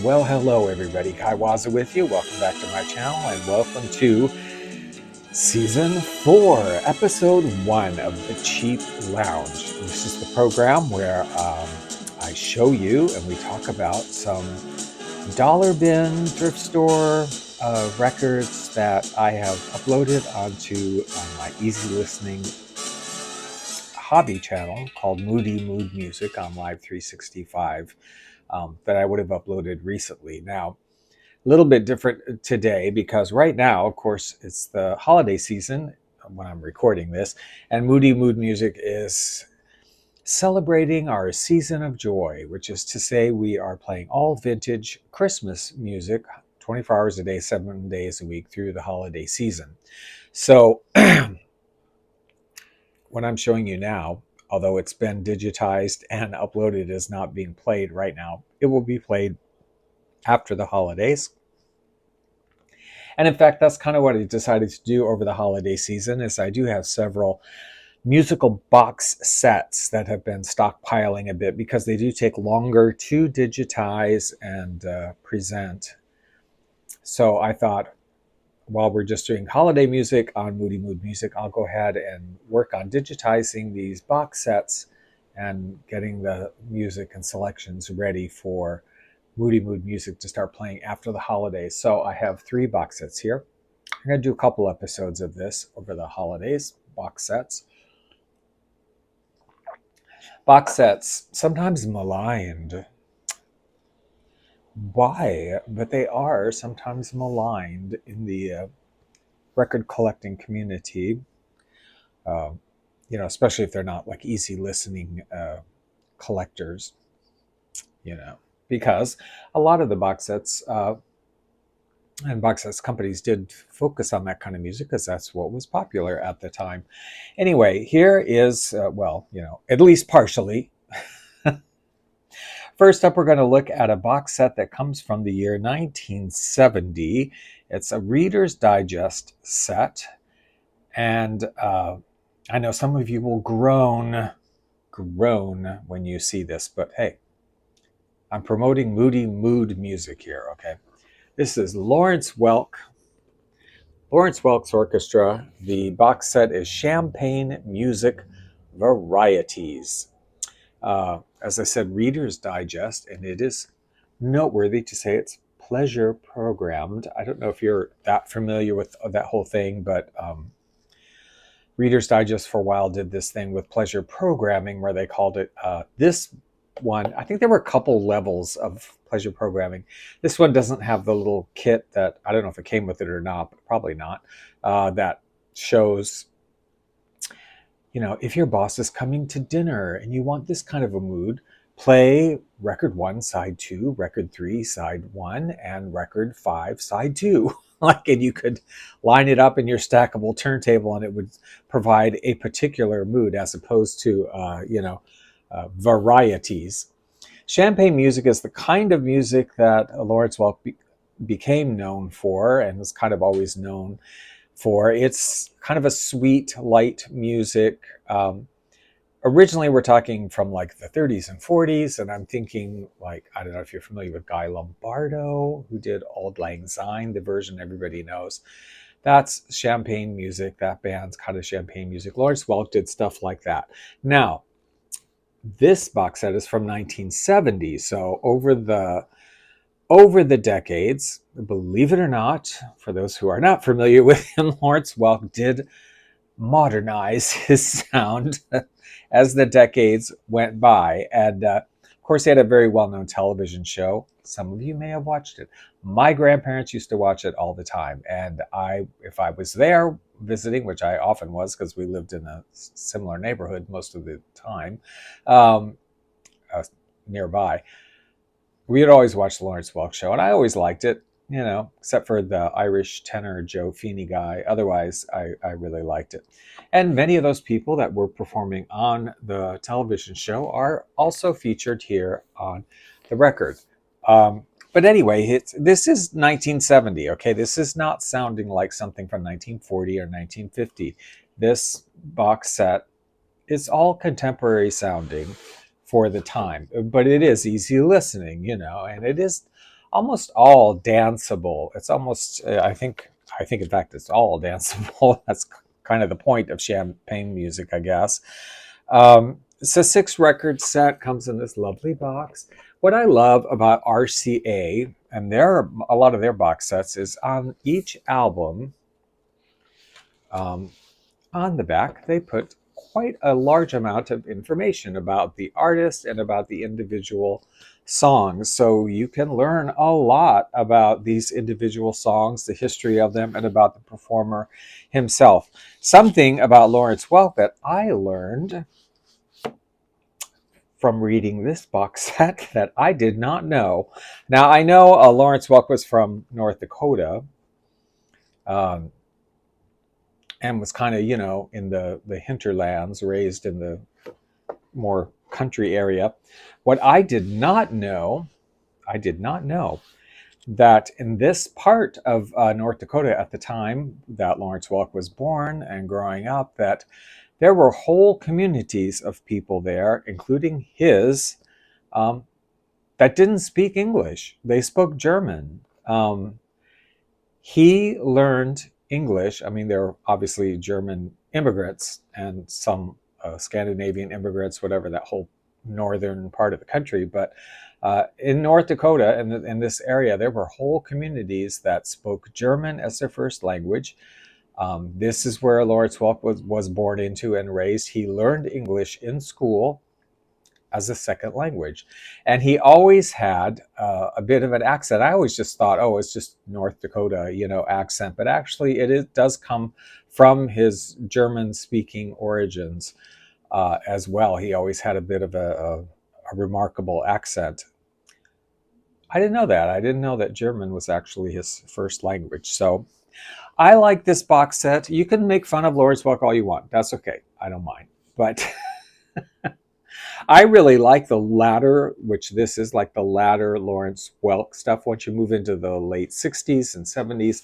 Well, hello everybody. Kai Waza with you. Welcome back to my channel and welcome to Season 4, Episode 1 of The Cheap Lounge. This is the program where I show you and we talk about some dollar bin thrift store records that I have uploaded onto my easy listening hobby channel called Moody Mood Music on Live 365 that I would have uploaded recently. Now, a little bit different today because right now, of course, it's the holiday season when I'm recording this, and Moody Mood Music is celebrating our season of joy, which is to say we are playing all vintage Christmas music 24 hours a day, 7 days a week through the holiday season. So what I'm showing you now, although it's been digitized and uploaded, is not being played right now. It will be played after the holidays. And in fact, that's kind of what I decided to do over the holiday season is I do have several musical box sets that have been stockpiling a bit because they do take longer to digitize and present. So I thought, while we're just doing holiday music on Moody Mood Music, I'll go ahead and work on digitizing these box sets and getting the music and selections ready for Moody Mood Music to start playing after the holidays. So I have 3 box sets here. I'm going to do a couple episodes of this over the holidays, box sets. Box sets, sometimes maligned. Why? But they are sometimes maligned in the record collecting community, especially if they're not like easy listening collectors, because a lot of the box sets and box sets companies did focus on that kind of music because that's what was popular at the time. Anyway, here is, at least partially. First up, we're going to look at a box set that comes from the year 1970. It's a Reader's Digest set. And I know some of you will groan when you see this, but hey, I'm promoting Moody Mood Music here, okay? This is Lawrence Welk's Orchestra. The box set is Champagne Music Varieties. As I said, Reader's Digest, and it is noteworthy to say it's pleasure programmed. I don't know if you're that familiar with that whole thing, but Reader's Digest for a while did this thing with pleasure programming where they called it this one. I think there were a couple levels of pleasure programming. This one doesn't have the little kit that, I don't know if it came with it or not, but probably not, that shows, if your boss is coming to dinner and you want this kind of a mood, play record 1, side 2, record 3, side 1, and record 5, side 2. And you could line it up in your stackable turntable and it would provide a particular mood as opposed to, varieties. Champagne music is the kind of music that Lawrence Welk became known for and was kind of always known for. It's kind of a sweet, light music. Originally, we're talking from like the 30s and 40s, and I'm thinking I don't know if you're familiar with Guy Lombardo, who did Auld Lang Syne, the version everybody knows. That's champagne music. That band's kind of champagne music. Lawrence Welk did stuff like that. Now, this box set is from 1970, so over the decades, believe it or not, for those who are not familiar with him, Lawrence Welk did modernize his sound as the decades went by. And of course, he had a very well-known television show. Some of you may have watched it. My grandparents used to watch it all the time. And if I was there visiting, which I often was because we lived in a similar neighborhood most of the time, nearby, we would always watch the Lawrence Welk show. And I always liked it, except for the Irish tenor Joe Feeney guy. Otherwise, I really liked it. And many of those people that were performing on the television show are also featured here on the record. But anyway, this is 1970, okay? This is not sounding like something from 1940 or 1950. This box set is all contemporary sounding for the time, but it is easy listening, and it is almost all danceable. It's almost, I think in fact it's all danceable. That's kind of the point of champagne music, I guess. It's a 6-record set, comes in this lovely box. What I love about RCA and a lot of their box sets is on each album, on the back, they put quite a large amount of information about the artist and about the individual songs. So you can learn a lot about these individual songs, the history of them, and about the performer himself. Something about Lawrence Welk that I learned from reading this box set that I did not know. Now, I know Lawrence Welk was from North Dakota, and was kind of, in the hinterlands, raised in the more country area. What I did not know that in this part of North Dakota at the time that Lawrence Welk was born and growing up, that there were whole communities of people there, including his, that didn't speak English. They spoke German. He learned English. I mean, there are obviously German immigrants and some Scandinavian immigrants, whatever, that whole northern part of the country. But in North Dakota, in this area, there were whole communities that spoke German as their first language. This is where Lawrence Welk was born into and raised. He learned English in school as a second language. And he always had a bit of an accent. I always just thought, oh, it's just North Dakota, accent. But actually, it does come from his German-speaking origins as well. He always had a bit of a remarkable accent. I didn't know that. I didn't know that German was actually his first language. So I like this box set. You can make fun of Lawrence Welk all you want. That's okay. I don't mind. But I really like the latter, which this is like the latter Lawrence Welk stuff. Once you move into the late 60s and 70s,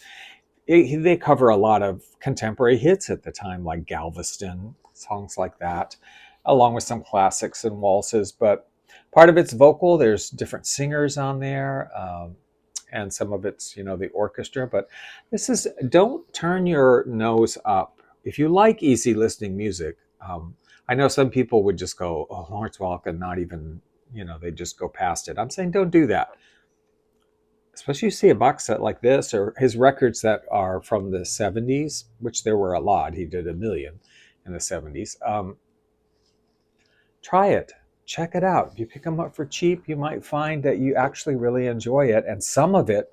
they cover a lot of contemporary hits at the time, like Galveston, songs like that, along with some classics and waltzes. But part of it's vocal. There's different singers on there, and some of it's, the orchestra. But this is, don't turn your nose up. If you like easy listening music, I know some people would just go, oh, Lawrence Welk, and not even, they just go past it. I'm saying don't do that. Especially you see a box set like this, or his records that are from the 70s, which there were a lot. He did 1 million in the 70s. Try it. Check it out. If you pick them up for cheap, you might find that you actually really enjoy it. And some of it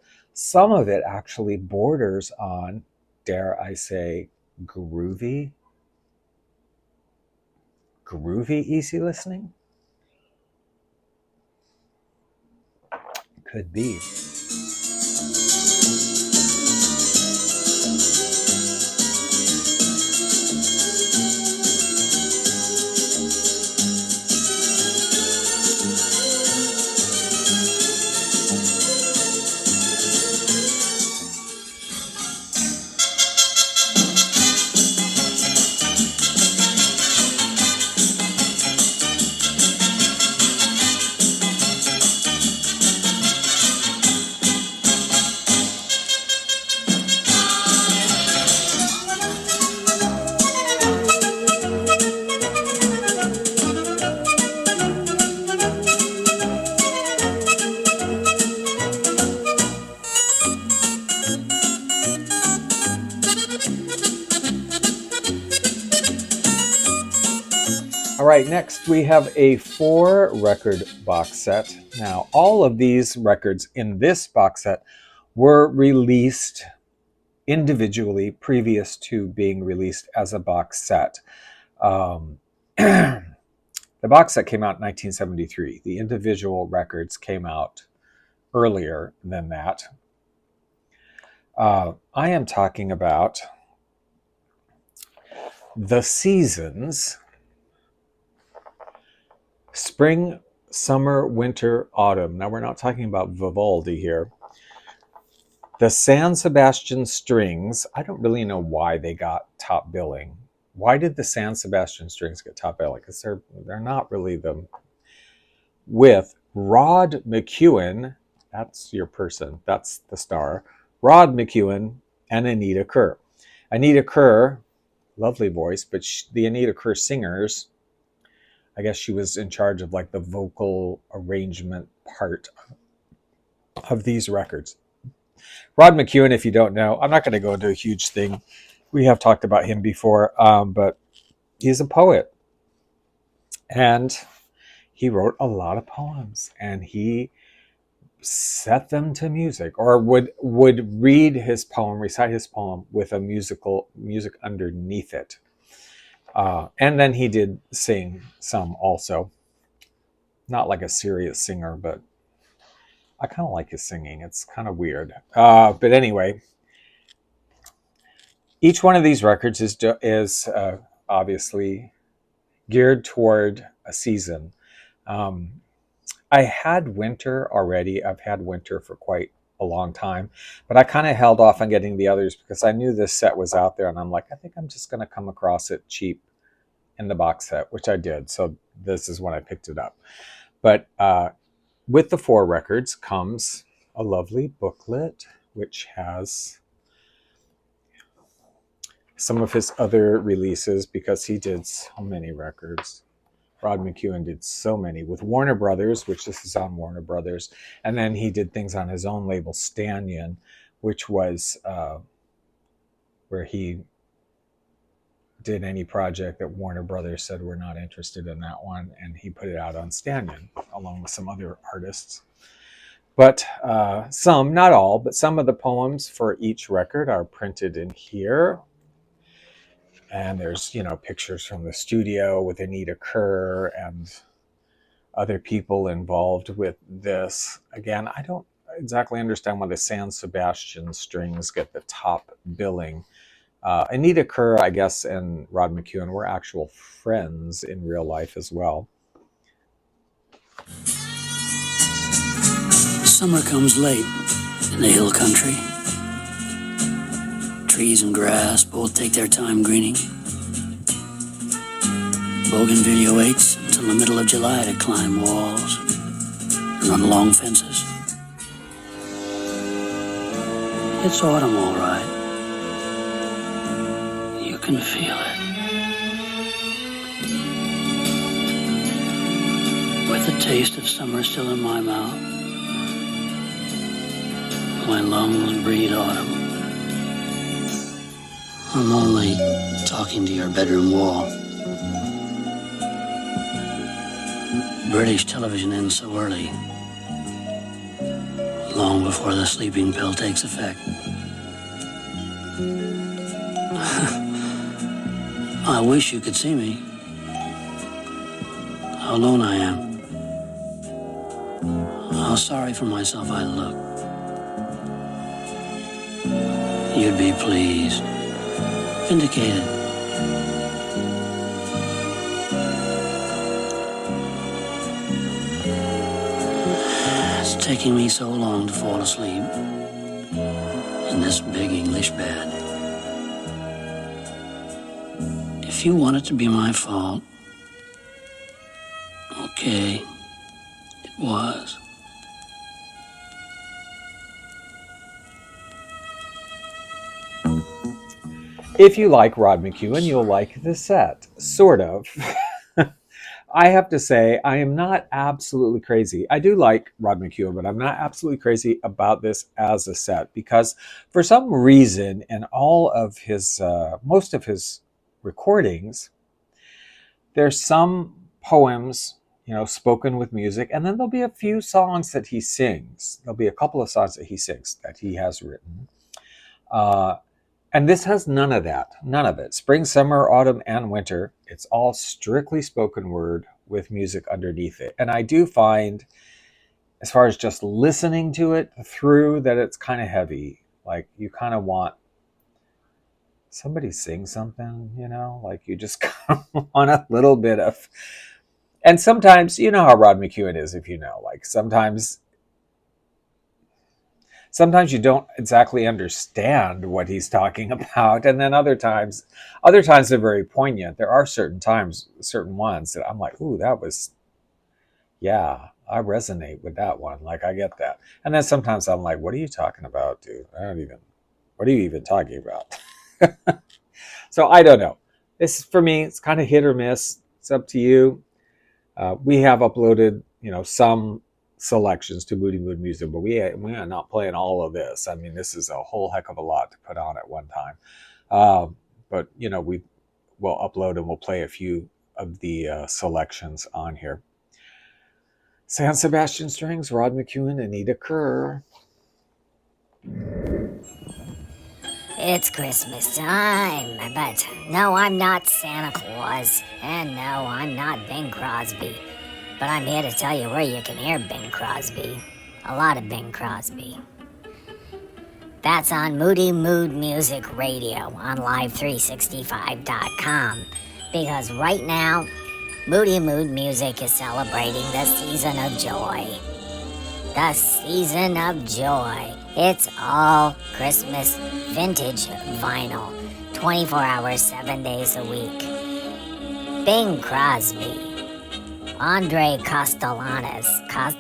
actually borders on, dare I say, groovy easy listening. Could be. All right, next we have a 4-record box set. Now, all of these records in this box set were released individually previous to being released as a box set. The box set came out in 1973. The individual records came out earlier than that. I am talking about The Seasons, Spring, Summer, Winter, Autumn. Now, we're not talking about Vivaldi here. The San Sebastian Strings, I don't really know why they got top billing. Why did the San Sebastian Strings get top billing? Because they're not really them. With Rod McKuen That's your person. That's the star. Rod McKuen and Anita Kerr. Anita Kerr, lovely voice, but the Anita Kerr singers, I guess she was in charge of like the vocal arrangement part of these records. Rod McKuen, if you don't know, I'm not going to go into a huge thing. We have talked about him before, but he's a poet. And he wrote a lot of poems, and he set them to music, or would read his poem, recite his poem with a music underneath it. And then he did sing some also. Not like a serious singer, but I kind of like his singing. It's kind of weird. But anyway, each one of these records is obviously geared toward a season. I had winter already. I've had winter for quite a long time, but I kind of held off on getting the others because I knew this set was out there, and I'm like, I think I'm just going to come across it cheap in the box set, which I did. So this is when I picked it up. But with the 4 records comes a lovely booklet, which has some of his other releases, because he did so many records. Rod McKuen did so many with Warner Brothers, which this is on Warner Brothers. And then he did things on his own label, Stannion, which was where he did any project that Warner Brothers said we're not interested in that one. And he put it out on Stannion along with some other artists. But some, not all, but some of the poems for each record are printed in here. And there's, pictures from the studio with Anita Kerr and other people involved with this. Again, I don't exactly understand why the San Sebastian strings get the top billing. Anita Kerr, I guess, and Rod McKuen were actual friends in real life as well. Summer comes late in the hill country. Trees and grass both take their time greening. Bougainvillea waits until the middle of July to climb walls and run along fences. It's autumn, all right. You can feel it. With the taste of summer still in my mouth, my lungs breathe autumn. I'm only talking to your bedroom wall. British television ends so early, long before the sleeping pill takes effect. I wish you could see me. How alone I am. How sorry for myself I look. You'd be pleased. Vindicated. It's taking me so long to fall asleep in this big English bed. If you want it to be my fault, okay, it was. If you like Rod McKuen, you'll like the set, sort of. I have to say, I am not absolutely crazy. I do like Rod McKuen, but I'm not absolutely crazy about this as a set, because for some reason, in all of his, most of his recordings, there's some poems, spoken with music, and then there'll be a few songs that he sings. There'll be a couple of songs that he sings that he has written. And this has none of that. None of it. Spring, summer, autumn, and winter. It's all strictly spoken word with music underneath it. And I do find, as far as just listening to it through, that it's kind of heavy. Like, you kind of want somebody sing something, like you just kind of want a little bit of. And sometimes, you know how Rod McKuen is, if you know, like sometimes you don't exactly understand what he's talking about. And then other times they're very poignant. There are certain ones that I'm like, ooh, that was, yeah, I resonate with that one. Like, I get that. And then sometimes I'm like, what are you talking about, dude? What are you even talking about? So I don't know. This, for me, it's kind of hit or miss. It's up to you. We have uploaded, some selections to Moody Mood Music, but we are not playing all of this. I mean, this is a whole heck of a lot to put on at one time. But we will upload and we'll play a few of the selections on here. San Sebastian Strings, Rod McKuen, Anita Kerr. It's Christmas time, but no, I'm not Santa Claus, and no, I'm not Bing Crosby. But I'm here to tell you where you can hear Bing Crosby. A lot of Bing Crosby. That's on Moody Mood Music Radio on Live365.com. Because right now, Moody Mood Music is celebrating the season of joy. The season of joy. It's all Christmas vintage vinyl. 24 hours, 7 days a week. Bing Crosby. Andre Castellanos. How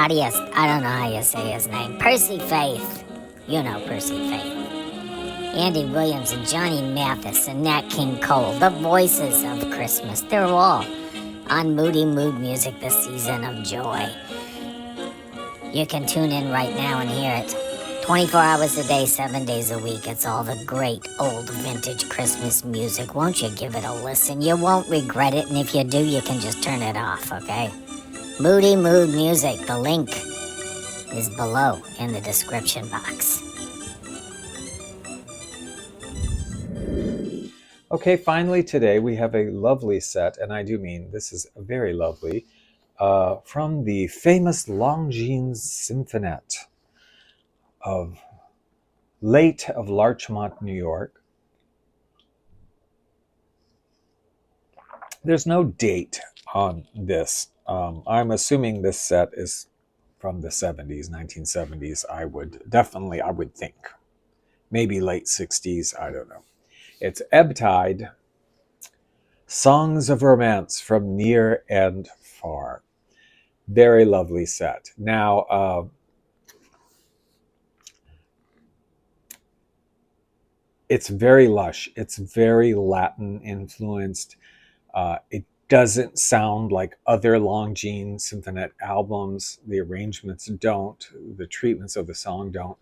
do you, I don't know how you say his name. Percy Faith. You know Percy Faith. Andy Williams and Johnny Mathis and Nat King Cole. The voices of Christmas. They're all on Moody Mood Music, the season of joy. You can tune in right now and hear it. 24 hours a day, 7 days a week. It's all the great old vintage Christmas music. Won't you give it a listen? You won't regret it, and if you do, you can just turn it off, okay? Moody Mood Music. The link is below in the description box. Okay, finally today we have a lovely set, and I do mean this is very lovely, from the famous Longines Symphonette of Larchmont, New York. There's no date on this. I'm assuming this set is from the 70s, 1970s. I would think. Maybe late 60s, I don't know. It's Ebb Tide, Songs of Romance from Near and Far. Very lovely set. Now, it's very lush. It's very Latin influenced. It doesn't sound like other Longines Symphonette albums. The arrangements don't. The treatments of the song don't.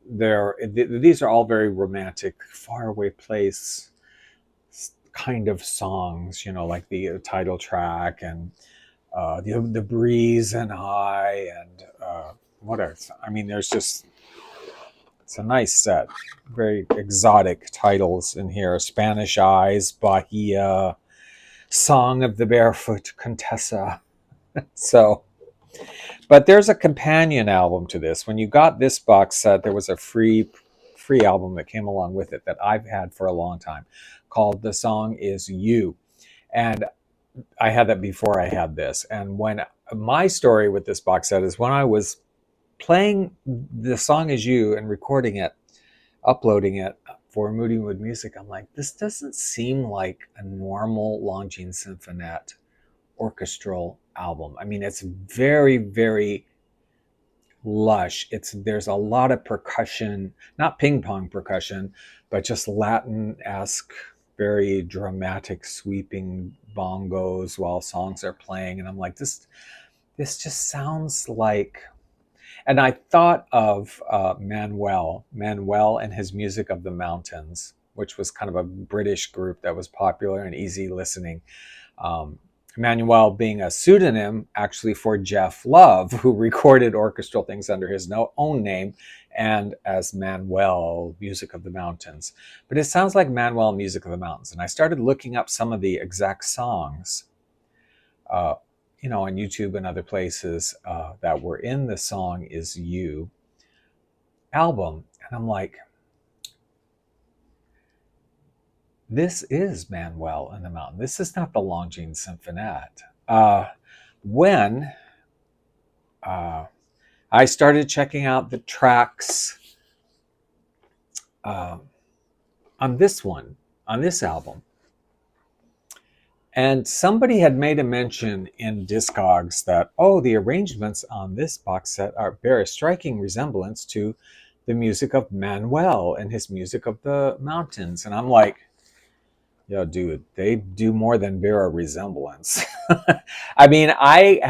These are all very romantic, faraway place kind of songs, like the title track and the breeze and I and what else? I mean, it's a nice set. Very exotic titles in here. Spanish Eyes, Bahia, Song of the Barefoot Contessa. But there's a companion album to this. When you got this box set, there was a free album that came along with it that I've had for a long time called The Song Is You. And I had that before I had this. And when my story with this box set is when I was playing The Song Is You and recording it, uploading it for Moody Mood Music, I'm like, this doesn't seem like a normal Longines Symphonette orchestral album. I mean, it's very, very lush. There's a lot of percussion, not ping pong percussion, but just Latin-esque, very dramatic, sweeping bongos while songs are playing. And I'm like, this just sounds like. And I thought of Manuel and his Music of the Mountains, which was kind of a British group that was popular and easy listening. Manuel being a pseudonym actually for Geoff Love, who recorded orchestral things under his own name and as Manuel, Music of the Mountains. But it sounds like Manuel, Music of the Mountains. And I started looking up some of the exact songs, on YouTube and other places that were in The Song Is You album. And I'm like, this is Manuel in the Mountain. This is not the Longines Symphonette. When I started checking out the tracks on this album, And somebody had made a mention in Discogs that, oh, the arrangements on this box set bear a striking resemblance to the music of Manuel and his music of the mountains. And I'm like, yo, dude, they do more than bear a resemblance. I mean, I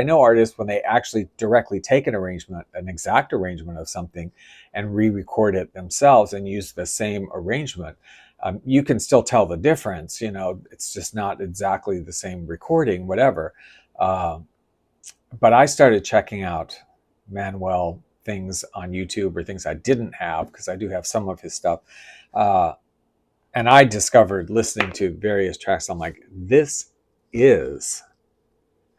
know artists when they actually directly take an arrangement, an exact arrangement of something, and re-record it themselves and use the same arrangement. You can still tell the difference, it's just not exactly the same recording, whatever. But I started checking out Manuel things on YouTube, or things I didn't have, because I do have some of his stuff. And I discovered, listening to various tracks, I'm like, this is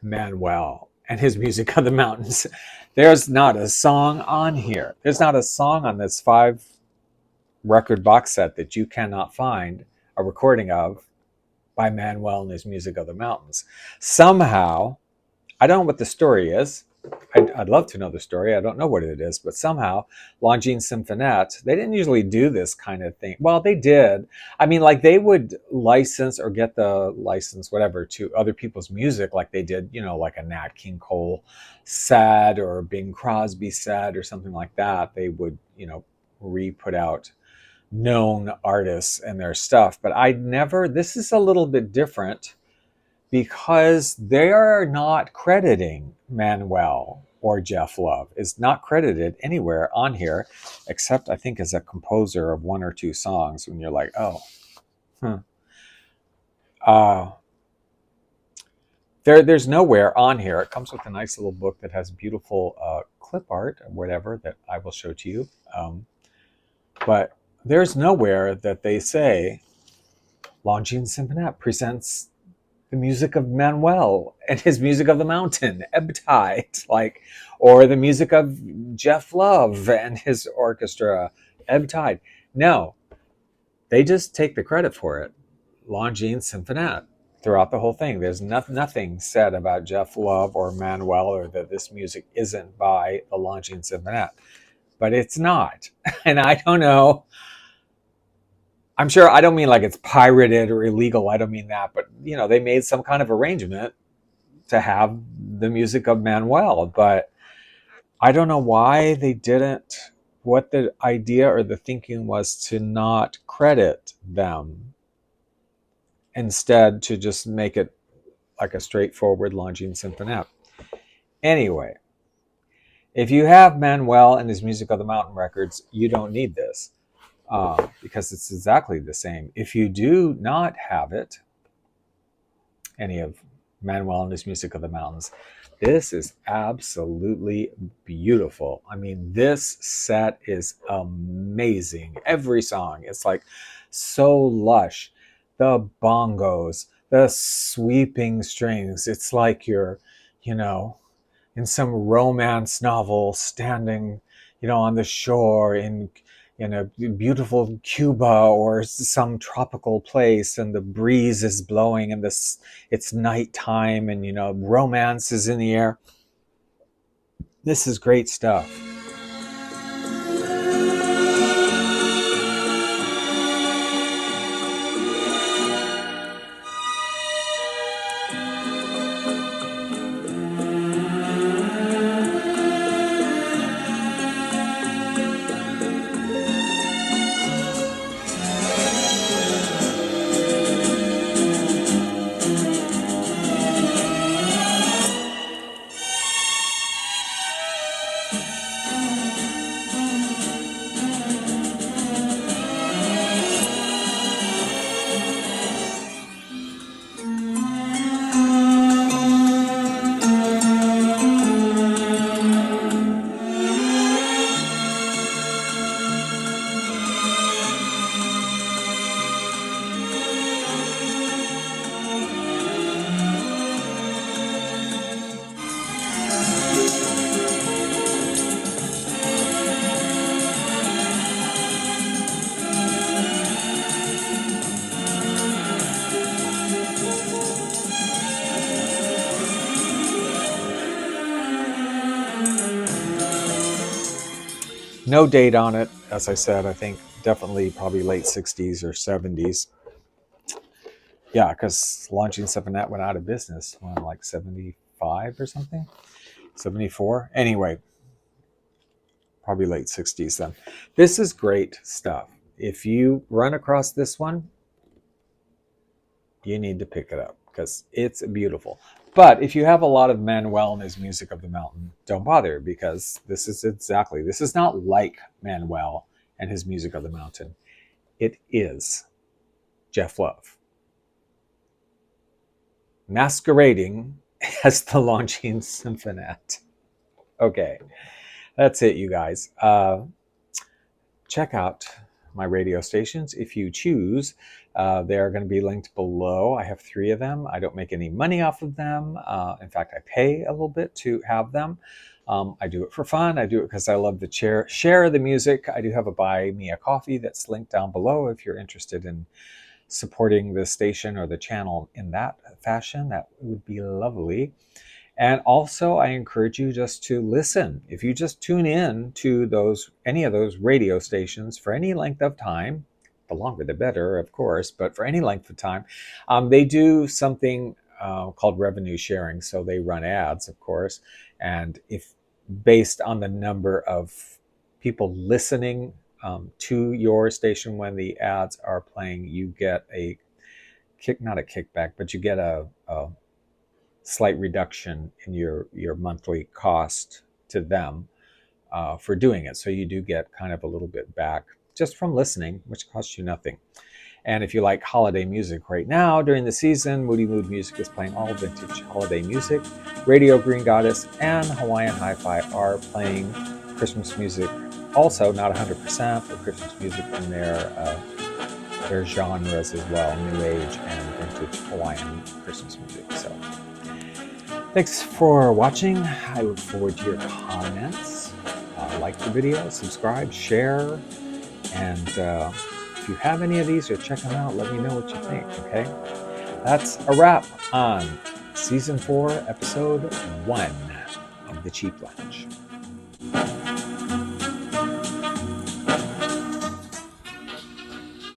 Manuel and his music of the mountains. There's not a song on here. There's not a song on this 5-record box set that you cannot find a recording of by Manuel and his music of the mountains. Somehow, I don't know what the story is. I'd love to know the story. I don't know what it is, but somehow Longines Symphonette, they didn't usually do this kind of thing. Well, they did. I mean, like, they would license or get the license, whatever, to other people's music, like they did, like a Nat King Cole set or a Bing Crosby set or something like that. They would, re-put out known artists and their stuff. But this is a little bit different, because they are not crediting Manuel, or Geoff Love is not credited anywhere on here, except I think as a composer of 1 or 2 songs, when you're like, there's nowhere on here. It comes with a nice little book that has beautiful clip art or whatever that I will show to you. But there's nowhere that they say Longines Symphonette presents the music of Manuel and his music of the mountain, Ebb Tide, or the music of Geoff Love and his orchestra, Ebb Tide. No, they just take the credit for it. Longines Symphonette throughout the whole thing. There's nothing said about Geoff Love or Manuel, or that this music isn't by the Longines Symphonette. But it's not. And I don't know. I'm sure, I don't mean like it's pirated or illegal. I don't mean that. But, they made some kind of arrangement to have the music of Manuel. But I don't know why they didn't, what the idea or the thinking was to not credit them. Instead, to just make it like a straightforward Longines Symphonette. Anyway, if you have Manuel and his music of the mountain records, you don't need this. Because it's exactly the same. If you do not have it, any of Manuel and his music of the mountains, this is absolutely beautiful. I mean, this set is amazing. Every song, it's like so lush. The bongos, the sweeping strings. It's like you're, in some romance novel, standing, on the shore in a beautiful Cuba or some tropical place, and the breeze is blowing, and it's nighttime, and romance is in the air. This is great stuff. No date on it, as I said. I think definitely probably late 60s or 70s. Yeah, because launching Symphonette went out of business when like 75 or something, 74. Anyway, probably late 60s then. This is great stuff. If you run across this one, you need to pick it up because it's beautiful. But if you have a lot of Manuel and his Music of the Mountain, don't bother, because this is not like Manuel and his Music of the Mountain. It is Geoff Love masquerading as the Longines Symphonette. Okay, that's it, you guys. Check out my radio stations if you choose. They are going to be linked below. I have 3 of them. I don't make any money off of them. In fact, I pay a little bit to have them. I do it for fun. I do it because I love to share the music. I do have a Buy Me a Coffee that's linked down below if you're interested in supporting the station or the channel in that fashion. That would be lovely. And also, I encourage you just to listen. If you just tune in to any of those radio stations for any length of time, the longer the better, of course, but for any length of time, they do something called revenue sharing. So they run ads, of course, and if based on the number of people listening to your station when the ads are playing, you get not a kickback, but you get a slight reduction in your monthly cost to them for doing it. So you do get kind of a little bit back just from listening, which costs you nothing. And if you like holiday music right now during the season, Moody Mood Music is playing all vintage holiday music. Radio Green Goddess and Hawaiian Hi-Fi are playing Christmas music. Also, not 100%, but Christmas music in their genres as well, New Age and vintage Hawaiian Christmas music. So thanks for watching. I look forward to your comments. Like the video, subscribe, share, and if you have any of these or check them out, let me know what you think, okay? That's a wrap on Season 4, Episode 1 of The Cheap Lounge.